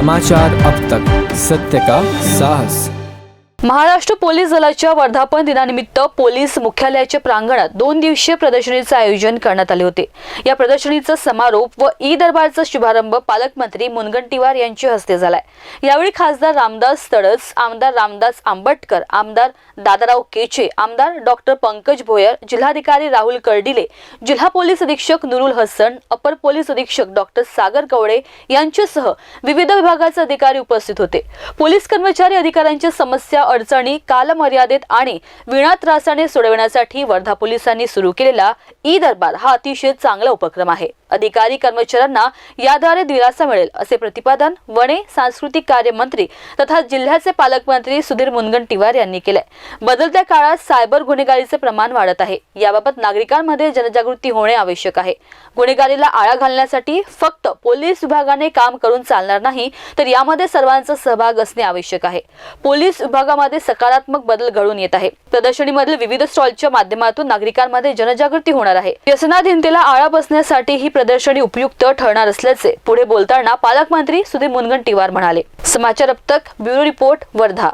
समाचार अब तक, सत्य का साहस। महाराष्ट्र पोलीस दलाच्या वर्धापन दिनानिमित्त पोलीस मुख्यालयाच्या प्रांगणात 2 दिवसीय प्रदर्शनीचे आयोजन करण्यात आले होते। या प्रदर्शनीचा समारोप व ई दरबारचा शुभारंभ पालकमंत्री मुनगंटीवार यांच्या हस्ते झालाय। यावेळी खासदार रामदास तडस, आमदार रामदास आंबटकर, आमदार दादाराव केचे, आमदार डॉक्टर पंकज भोयर, जिल्हाधिकारी राहुल कर्डिले, जिल्हा पोलीस अधीक्षक नुरुल हसन, अपर पोलीस अधीक्षक डॉक्टर सागर कवडे यांच्यासह विविध विभागाचे अधिकारी उपस्थित होते। पोलीस कर्मचारी अधिकाऱ्यांच्या समस्या अडचणी कालमर्यादेत आणि विना त्रासाने सोडवण्यासाठी वर्धा पोलिसांनी सुरू केलेला ई दरबार हा अतिशय चांगला उपक्रम आहे। अधिकारी कर्मचाऱ्यांना याद्वारे दिलासा मिळेल असे प्रतिपादन वने सांस्कृतिक कार्य मंत्री तथा जिल्ह्याचे पालकमंत्री सुधीर मुनगंटीवार यांनी केले। बदलत्या काळात सायबर गुन्हेगारीचे प्रमाण वाढत आहे। याबाबत नागरिकांमध्ये जनजागृती होणे आवश्यक आहे। गुन्हेगारीला आळा घालण्यासाठी फक्त पोलीस विभागाने काम करून चालणार नाही, तर यामध्ये सर्वांचा सहभाग असणे आवश्यक आहे। पोलीस विभागामध्ये सकारात्मक बदल घडून येत आहे। प्रदर्शनीमधील विविध स्टॉलच्या माध्यमातून नागरिकांमध्ये जनजागृती होणार आहे। व्यसनाधीनतेला आळा बसण्यासाठी ही प्रदर्शनी उपयुक्त ठरणार असल्याचे पुढे बोलताना पालकमंत्री सुधीर मुनगंटीवार म्हणाले। समाचार अब तक ब्युरो रिपोर्ट वर्धा।